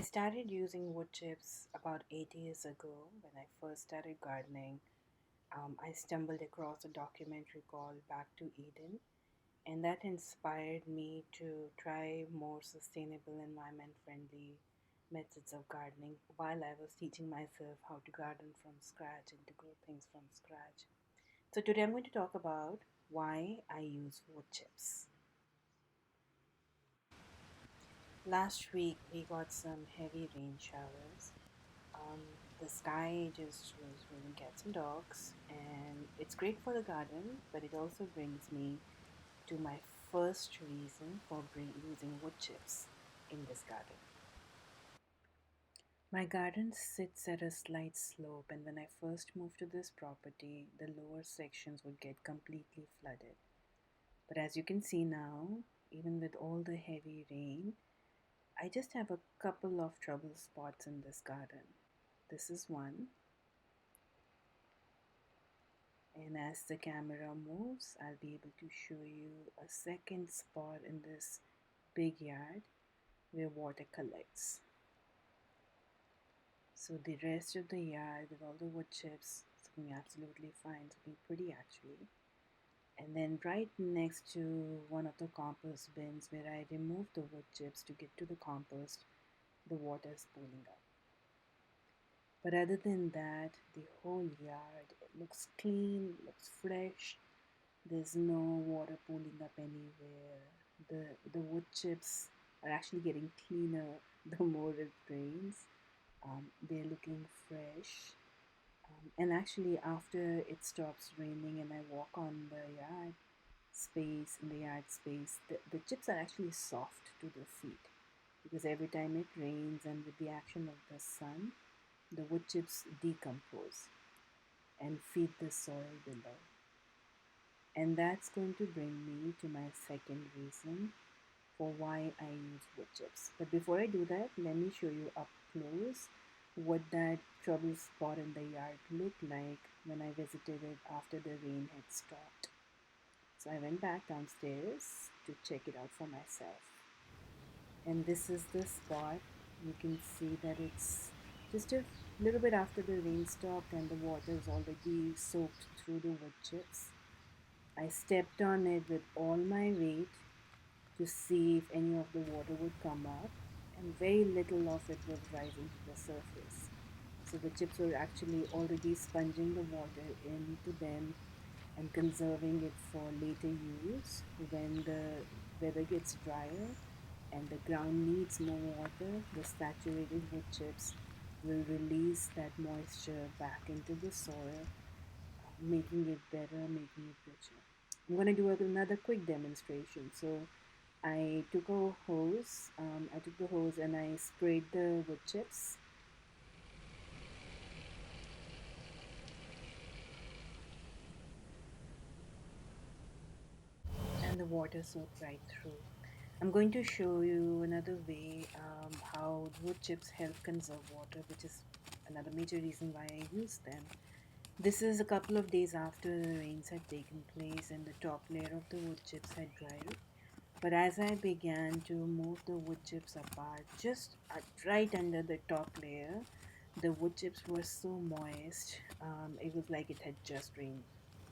I started using wood chips about 8 years ago when I first started gardening. I stumbled across a documentary called Back to Eden, and that inspired me to try more sustainable, environment friendly methods of gardening while I was teaching myself how to garden from scratch and to grow things from scratch. So, today I'm going to talk about why I use wood chips. Last week we got some heavy rain showers. Um, the sky just was raining cats and dogs, and it's great for the garden, but it also brings me to my first reason for using wood chips in this garden. My garden sits at a slight slope, and when I first moved to this property, the lower sections would get completely flooded. But as you can see now, even with all the heavy rain, I just have a couple of trouble spots in this garden. This is one, and as the camera moves, I'll be able to show you a second spot in this big yard where water collects. So the rest of the yard with all the wood chips is looking absolutely fine, it's looking pretty actually. And then right next to one of the compost bins where I removed the wood chips to get to the compost, the water is pooling up. But other than that, the whole yard looks clean, looks fresh. There's no water pooling up anywhere. The wood chips are actually getting cleaner the more it rains. They're looking fresh. And actually, after it stops raining and I walk on the yard space, in the yard space, the chips are actually soft to the feet because every time it rains and with the action of the sun, the wood chips decompose and feed the soil below. And that's going to bring me to my second reason for why I use wood chips. But before I do that, let me show you up close what that trouble spot in the yard looked like when I visited it after the rain had stopped. So I went back downstairs to check it out for myself. And this is the spot. You can see that it's just a little bit after the rain stopped and the water is already soaked through the wood chips. I stepped on it with all my weight to see if any of the water would come up, and very little of it was rising to the surface. So the chips were actually already sponging the water into them and conserving it for later use when the weather gets drier and the ground needs more water. The saturated wood chips will release that moisture back into the soil, making it better, making it richer. I'm going to do another quick demonstration. So I took the hose and I sprayed the wood chips, and the water soaked right through. I'm going to show you another way how wood chips help conserve water, which is another major reason why I use them. This is a couple of days after the rains had taken place and the top layer of the wood chips had dried. But as I began to move the wood chips apart, just right under the top layer, the wood chips were so moist, it was like it had just rained,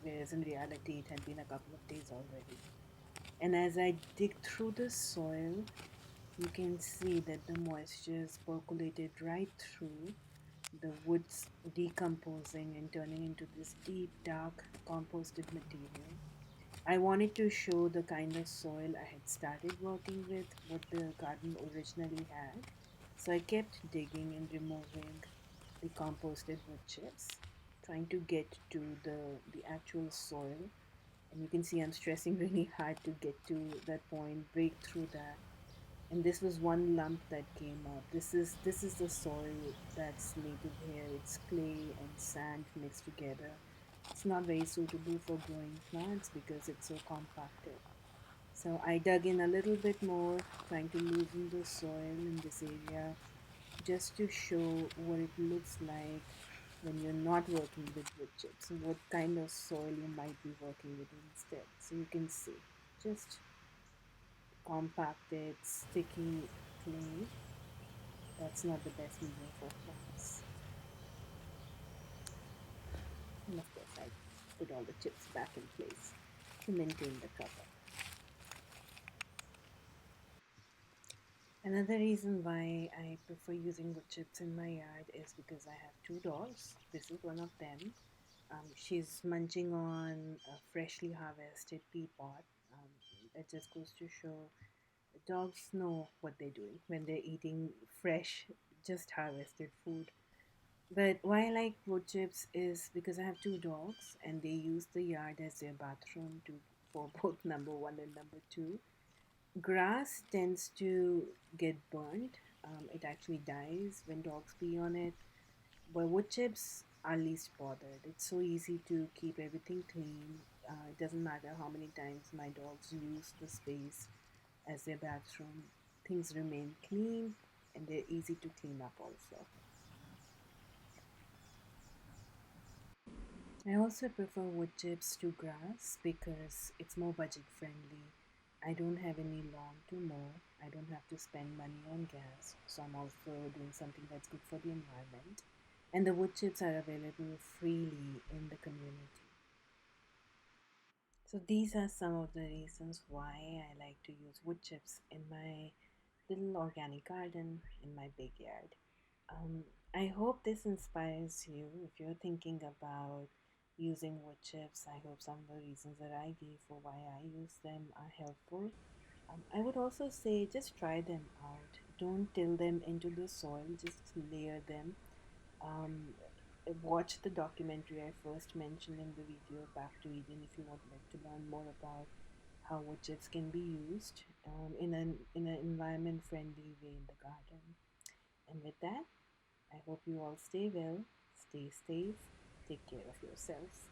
whereas in reality it had been a couple of days already. And as I dig through the soil, you can see that the moisture is percolated right through the woods, decomposing and turning into this deep, dark, composted material. I wanted to show the kind of soil I had started working with, what the garden originally had. So I kept digging and removing the composted wood chips, trying to get to the actual soil. And you can see I'm stressing really hard to get to that point, break through that. And this was one lump that came up. This is the soil that's native here. It's clay and sand mixed together. It's not very suitable for growing plants because it's so compacted. So I dug in a little bit more, trying to loosen the soil in this area just to show what it looks like when you're not working with wood chips and what kind of soil you might be working with instead. So you can see just compacted, sticky clay. That's not the best medium for plants. And of course, I put all the chips back in place to maintain the cover. Another reason why I prefer using wood chips in my yard is because I have two dogs. This is one of them. She's munching on a freshly harvested pea pod. Um, that just goes to show dogs know what they're doing when they're eating fresh, just harvested food. But why I like wood chips is because I have two dogs and they use the yard as their bathroom to for both number one and number two. Grass tends to get burned. It actually dies when dogs pee on it. But wood chips are least bothered. It's so easy to keep everything clean. It doesn't matter how many times my dogs use the space as their bathroom. Things remain clean and they're easy to clean up also. I also prefer wood chips to grass because it's more budget friendly. I don't have any lawn to mow. I don't have to spend money on gas. So I'm also doing something that's good for the environment. And the wood chips are available freely in the community. So these are some of the reasons why I like to use wood chips in my little organic garden in my big yard. Um, I hope this inspires you if you're thinking about using wood chips. I hope some of the reasons that I gave for why I use them are helpful. I would also say just try them out. Don't till them into the soil, just layer them. Um, watch the documentary I first mentioned in the video, Back to Eden, if you would like to learn more about how wood chips can be used in an environment friendly way in the garden. And with that, I hope you all stay well, stay safe, take care of yourselves.